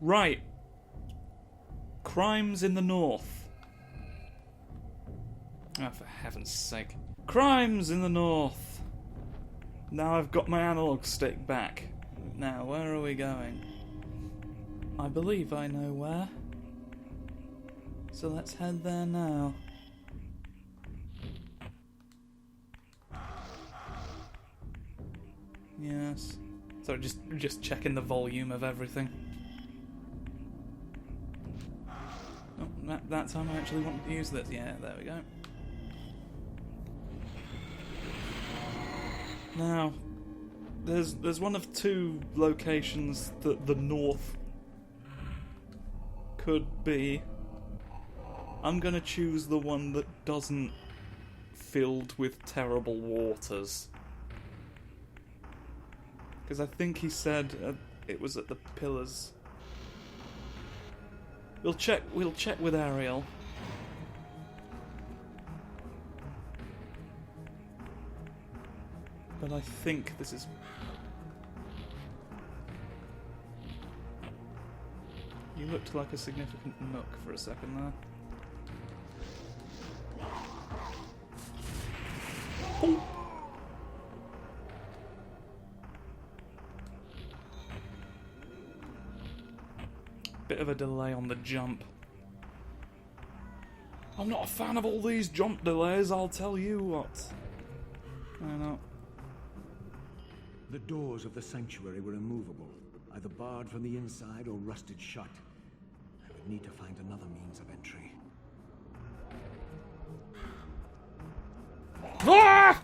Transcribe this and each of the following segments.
Right. Crimes in the north. Oh, for heaven's sake. Crimes in the north. Now I've got my analog stick back. Now, where are we going? I believe I know where. So let's head there now. Yes. So just checking the volume of everything. Oh, that time I actually wanted to use this. Yeah, there we go. Now, there's one of two locations that the north could be. I'm gonna choose the one that doesn't filled with terrible waters. Because I think he said it was at the pillars. We'll check with Ariel. But I think this is... You looked like a significant nook for a second there. Oh. Bit of a delay on the jump. I'm not a fan of all these jump delays, I'll tell you what. I know. The doors of the sanctuary were immovable, either barred from the inside or rusted shut. I would need to find another means of entry. Ah!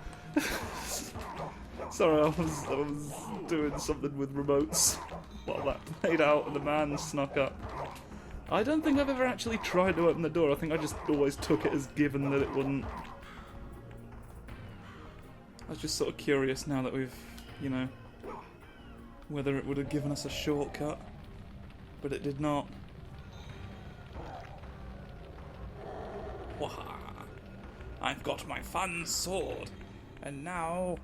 Sorry, I was doing something with remotes while that played out and the man snuck up. I don't think I've ever actually tried to open the door. I think I just always took it as given that it wouldn't. I was just sort of curious now that we've, you know, whether it would have given us a shortcut, but it did not. Waha! I've got my fun sword, and now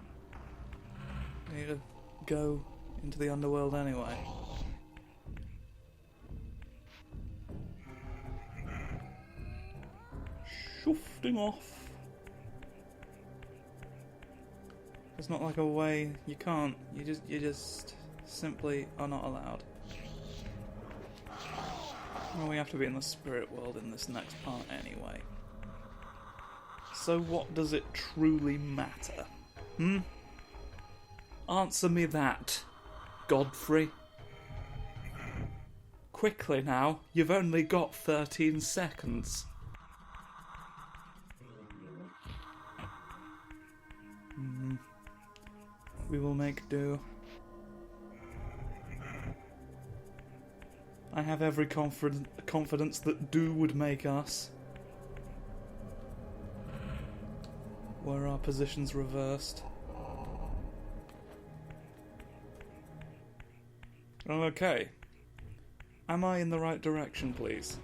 I need to go into the underworld anyway. Shooting off. It's not like a way you can't. You just simply are not allowed. Well, we have to be in the spirit world in this next part anyway. So what does it truly matter? Answer me that, Godfrey. Quickly now, you've only got 13 seconds. We will make do. I have every confidence that do would make us. Were our positions reversed. Okay. Am I in the right direction, please?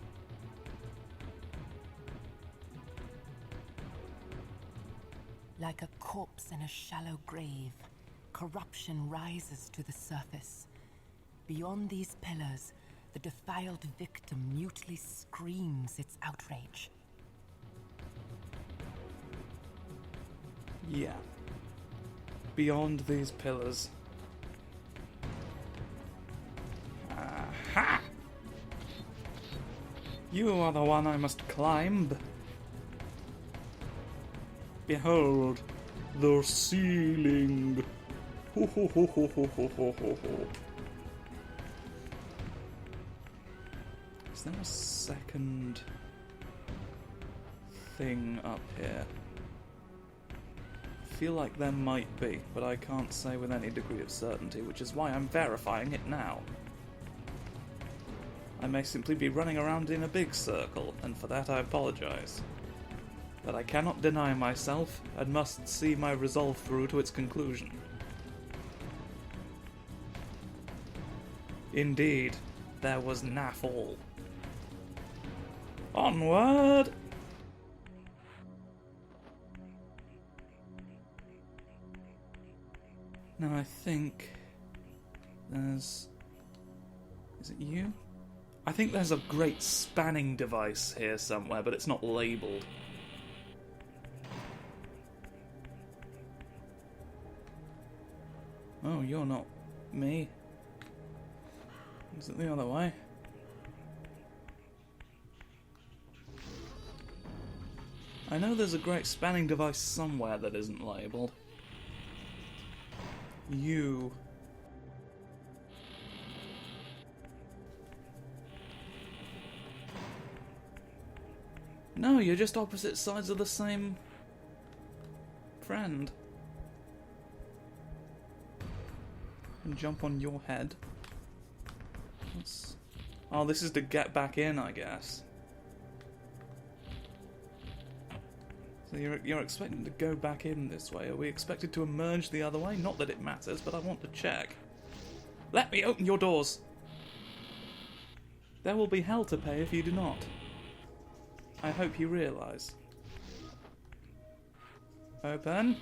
Like a corpse in a shallow grave, corruption rises to the surface. Beyond these pillars, the defiled victim mutely screams its outrage. Yeah. Beyond these pillars. Aha! You are the one I must climb. Behold, the ceiling. Ho ho ho ho ho ho ho ho ho. Is there a second thing up here? I feel like there might be, but I can't say with any degree of certainty, which is why I'm verifying it now. I may simply be running around in a big circle, and for that I apologise. But I cannot deny myself, and must see my resolve through to its conclusion. Indeed, there was naff all. Onward! Now I think there's... Is it you? I think there's a great spanning device here somewhere, but it's not labelled. Oh, you're not me. Is it the other way? I know there's a great spanning device somewhere that isn't labelled. You. No, you're just opposite sides of the same friend. And jump on your head. Oh, this is to get back in, I guess. So you're expecting to go back in this way. Are we expected to emerge the other way? Not that it matters, but I want to check. Let me open your doors! There will be hell to pay if you do not. I hope you realise. Open.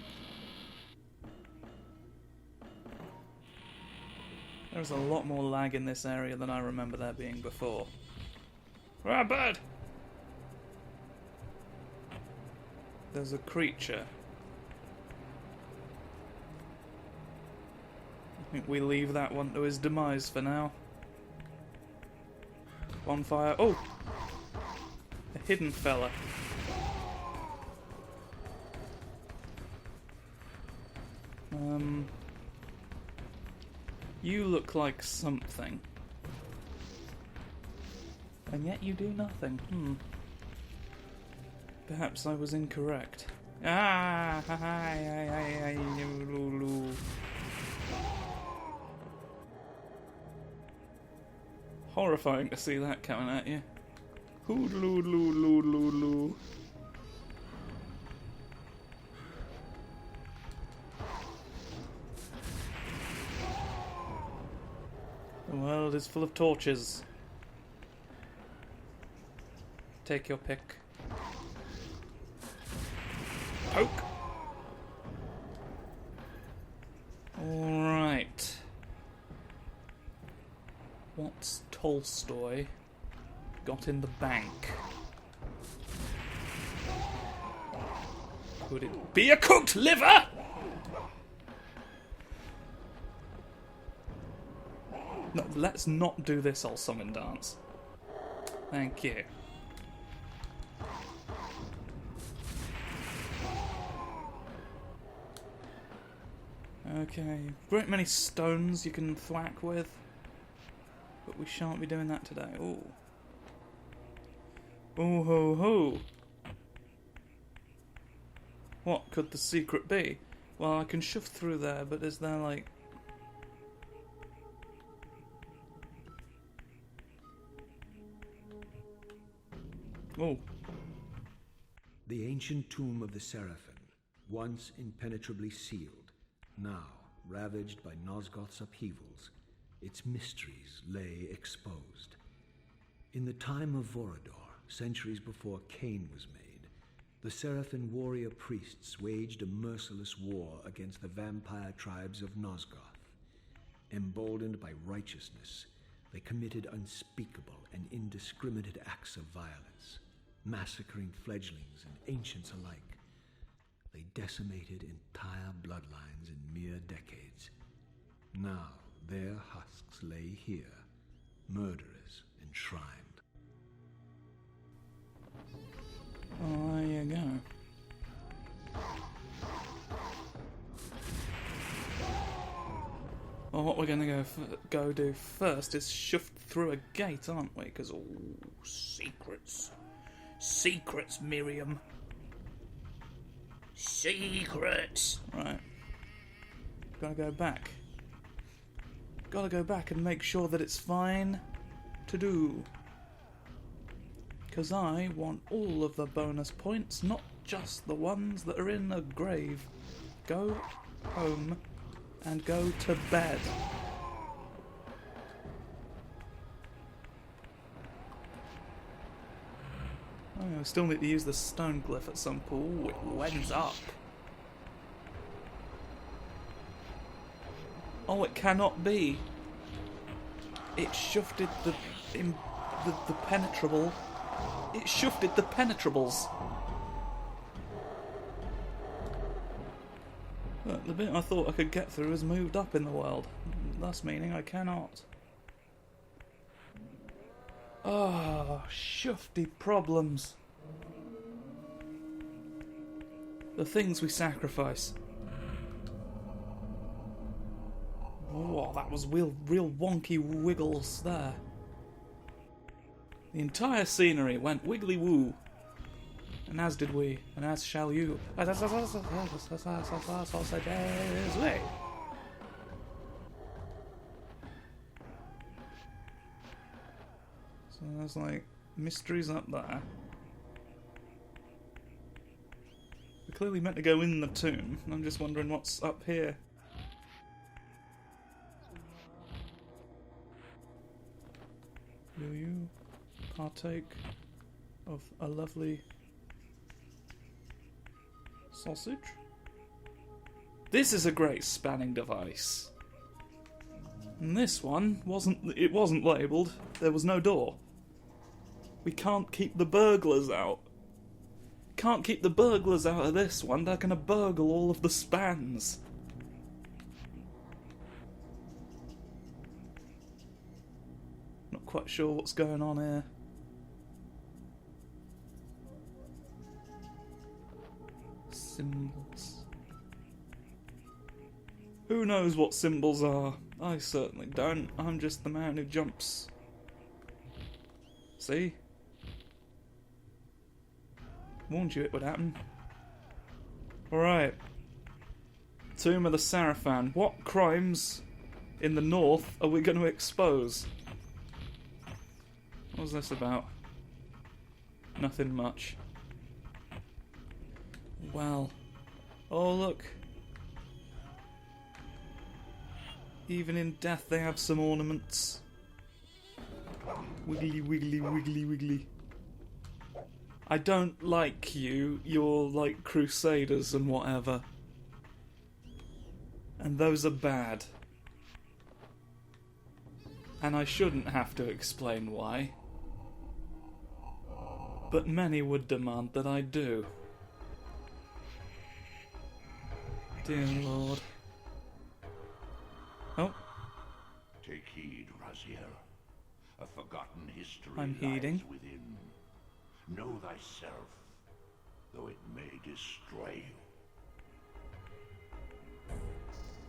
There's a lot more lag in this area than I remember there being before. Ah, bird! There's a creature. I think we leave that one to his demise for now. Bonfire. Oh! A hidden fella. You look like something. And yet you do nothing. Perhaps I was incorrect. Ah! Horrifying to see that coming at you. Hoodaloo. The world is full of torches. Take your pick. Poke! Alright. What's Tolstoy got in the bank? Could it be a cooked liver? No, let's not do this all song and dance. Thank you. Okay, great many stones you can thwack with, but we shan't be doing that today. Ooh. Ooh ho ho. What could the secret be? Well, I can shove through there, but is there like... Oh. The ancient tomb of the Seraphim, once impenetrably sealed, now ravaged by Nosgoth's upheavals, its mysteries lay exposed. In the time of Vorador, centuries before Cain was made, the Seraphim warrior priests waged a merciless war against the vampire tribes of Nosgoth. Emboldened by righteousness, they committed unspeakable and indiscriminate acts of violence, massacring fledglings and ancients alike. They decimated entire bloodlines in mere decades. Now their husks lay here, murderers enshrined. Oh, there you go. Well, what we're going to go do first is shove through a gate, aren't we? Because, oh, secrets. Secrets, Miriam. Secrets! Right. Gotta go back. Gotta go back and make sure that it's fine to do. Because I want all of the bonus points, not just the ones that are in a grave. Go home and go to bed. Oh, I still need to use the stone glyph at some point. Ooh, it wends up. Oh, it cannot be. It shifted the the penetrable. It shifted the penetrables. Look, the bit I thought I could get through has moved up in the world, thus meaning I cannot. Oh, shufty problems. The things we sacrifice. Whoa, that was real wonky wiggles there. The entire scenery went wiggly woo. And as did we, and as shall you. Sausages, way. So there's like mysteries up there. We're clearly meant to go in the tomb. I'm just wondering what's up here. Will you partake of a lovely sausage? This is a great spanning device. And this one wasn't labelled. There was no door. We can't keep the burglars out. Can't keep the burglars out of this one. They're gonna burgle all of the spans. Not quite sure what's going on here. Symbols. Who knows what symbols are? I certainly don't. I'm just the man who jumps. See? Warned you it would happen. Alright. Tomb of the Sarafan. What crimes in the north are we going to expose? What was this about? Nothing much. Well. Oh, look. Even in death they have some ornaments. Wiggly, wiggly, wiggly, wiggly. I don't like you. You're like crusaders and whatever. And those are bad. And I shouldn't have to explain why. But many would demand that I do. Dear Lord. Oh. Take heed, Raziel. A forgotten history I'm lies heeding. within. Know thyself, though it may destroy you.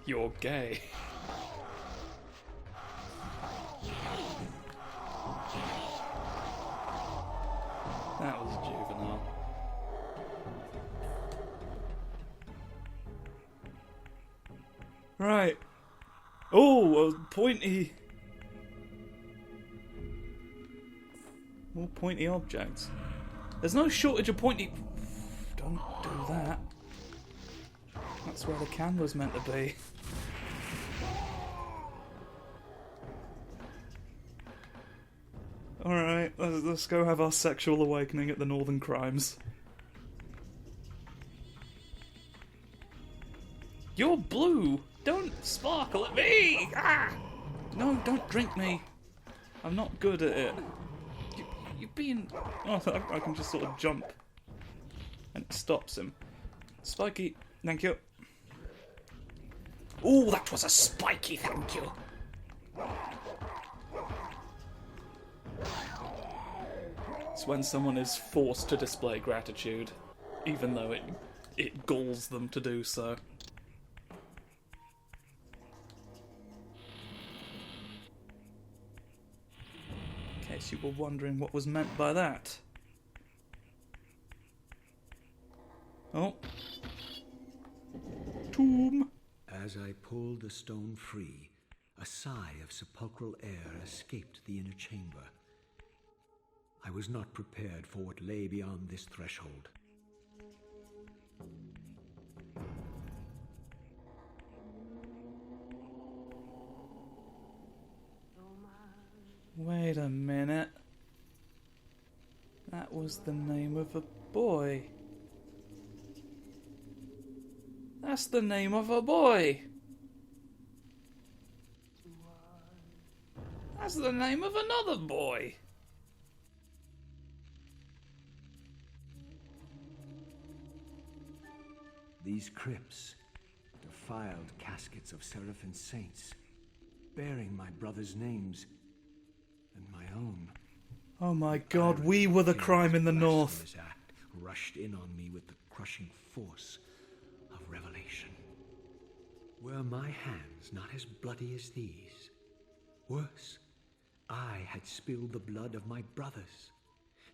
You're gay. That was juvenile. Right. Oh, a pointy. More pointy objects. There's no shortage of pointy. Don't do that. That's where the camera's meant to be. Alright, let's go have our sexual awakening at the Northern Crimes. You're blue! Don't sparkle at me! Ah! No, don't drink me. I'm not good at it. You're being... Oh, I can just sort of jump. And it stops him. Spiky, thank you. Ooh, that was a spiky thank you. It's when someone is forced to display gratitude, even though it galls them to do so. In case you were wondering what was meant by that. Oh. Tomb. As I pulled the stone free, a sigh of sepulchral air escaped the inner chamber. I was not prepared for what lay beyond this threshold. Wait a minute. That was the name of a boy. That's the name of a boy. That's the name of another boy. These crypts, defiled caskets of Seraphim saints, bearing my brothers' names and my own. Oh my god, we were the crime in the north. This act rushed in on me with the crushing force of revelation. Were my hands not as bloody as these? Worse, I had spilled the blood of my brothers,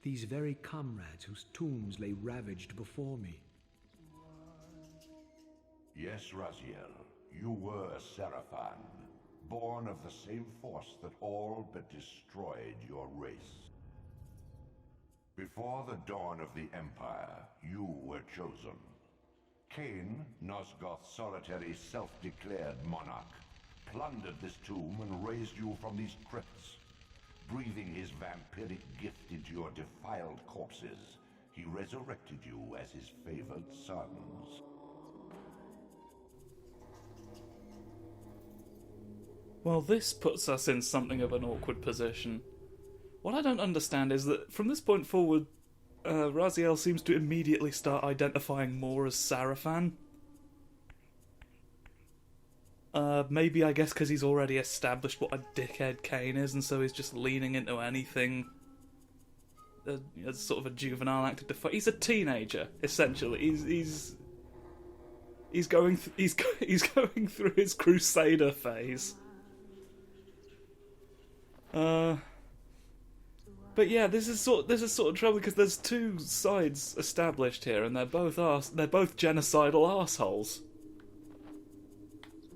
these very comrades whose tombs lay ravaged before me. Yes, Raziel, you were a Seraphim, born of the same force that all but destroyed your race. Before the dawn of the Empire, you were chosen. Cain, Nosgoth's solitary self-declared monarch, plundered this tomb and raised you from these crypts. Breathing his vampiric gift into your defiled corpses, he resurrected you as his favored sons. Well, this puts us in something of an awkward position. What I don't understand is that from this point forward, Raziel seems to immediately start identifying more as Sarafan. Maybe, I guess, because he's already established what a dickhead Cain is, and so he's just leaning into anything as sort of a juvenile act of defiance. He's a teenager, essentially. He's going through his Crusader phase. But yeah, this is sort of trouble because there's two sides established here, and they're both genocidal assholes.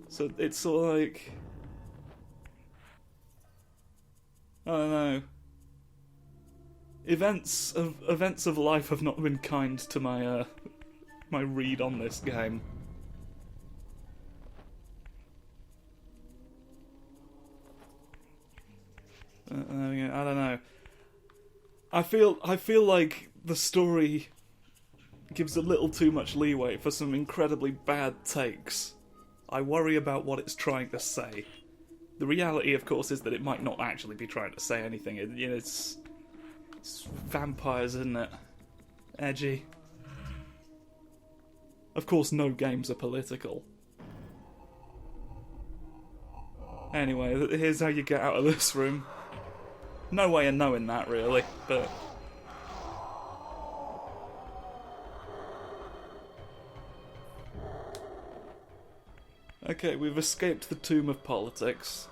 So it's sort of like, I don't know. Events of life have not been kind to my my read on this game. I don't know. I feel like the story gives a little too much leeway for some incredibly bad takes. I worry about what it's trying to say. The reality, of course, is that it might not actually be trying to say anything. It's vampires, isn't it? Edgy. Of course, no games are political. Anyway, here's how you get out of this room. No way of knowing that, really, but... Okay, we've escaped the tomb of politics.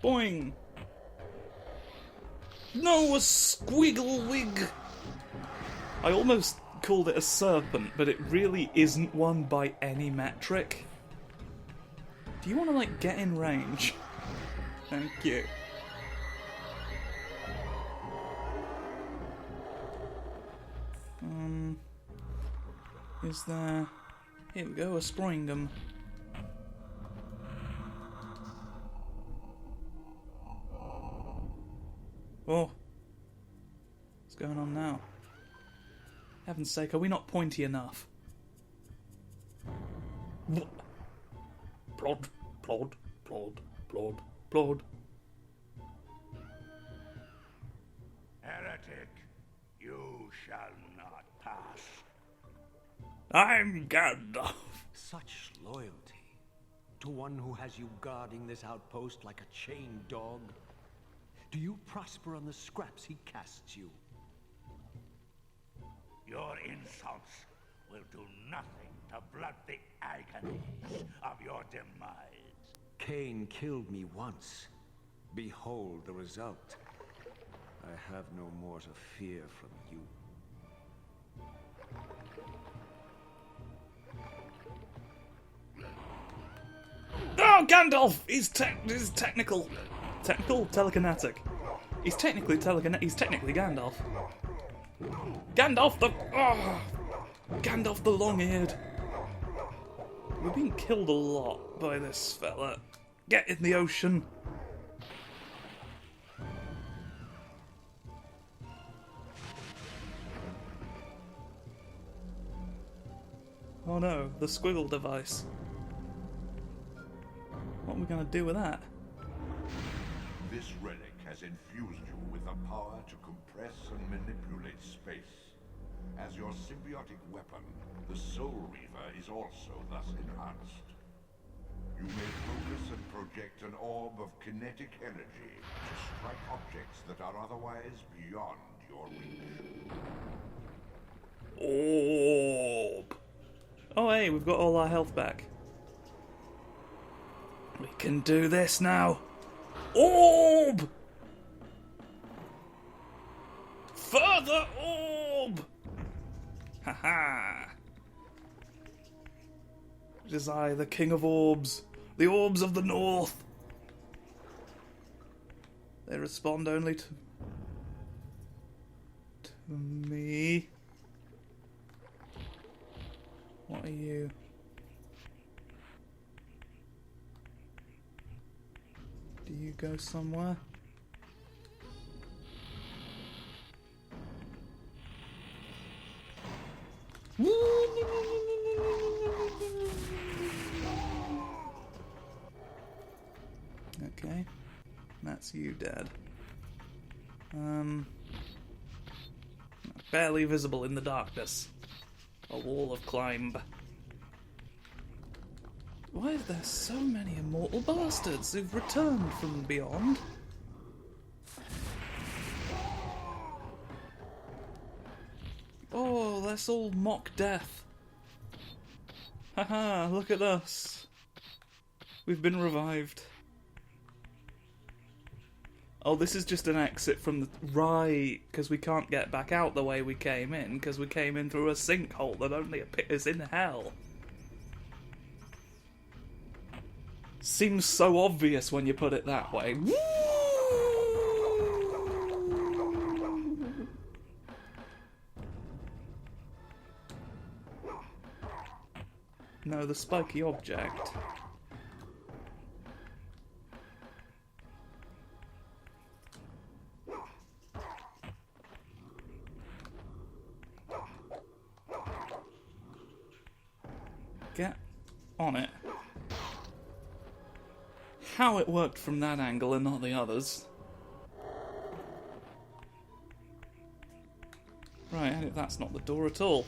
Boing! No, a squiggle wig! I almost called it a serpent, but it really isn't one by any metric. Do you want to, like, get in range? Thank you. Is there... Here we go, a Springum. Oh. What's going on now? Heaven's sake, are we not pointy enough? Plod, plod, plod, plod, plod. Heretic, you shall not pass. I'm Gandalf. Such loyalty to one who has you guarding this outpost like a chained dog. Do you prosper on the scraps he casts you? Your insults will do nothing to blunt the agonies of your demise. Cain killed me once. Behold the result. I have no more to fear from you. Oh, Gandalf! He's technical. Technical? Telekinetic. He's technically Gandalf. Gandalf the... Oh, Gandalf the long-eared. We're being killed a lot by this fella. Get in the ocean. Oh no, the squiggle device. What are we going to do with that? This relic has infused you with the power to compress and manipulate space. As your symbiotic weapon, the Soul Reaver is also thus enhanced. You may focus and project an orb of kinetic energy to strike objects that are otherwise beyond your reach. Orb! Oh hey, we've got all our health back. We can do this now! Orb! Further orb! Haha! It is I, the King of Orbs, the Orbs of the North. They respond only to me. What are you? Do you go somewhere? Okay, that's you dead. Barely visible in the darkness. A wall of climb. Why are there so many immortal bastards who've returned from beyond? Oh, let's all mock death. Haha, look at us. We've been revived. Oh, this is just an exit from the... Right, because we can't get back out the way we came in, because we came in through a sinkhole that only appears in hell. Seems so obvious when you put it that way. No, the spiky object. Get on it. How it worked from that angle and not the others. Right, that's not the door at all.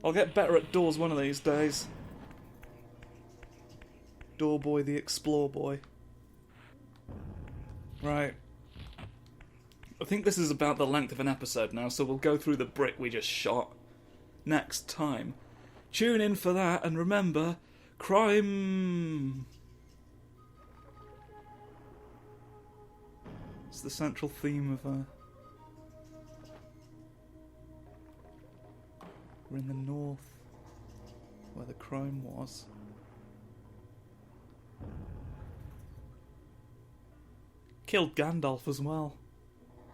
I'll get better at doors one of these days. Door boy, the explore boy. Right. I think this is about the length of an episode now, so we'll go through the brick we just shot next time. Tune in for that, and remember, crime... It's the central theme of We're in the north, where the crime was. Killed Gandalf as well.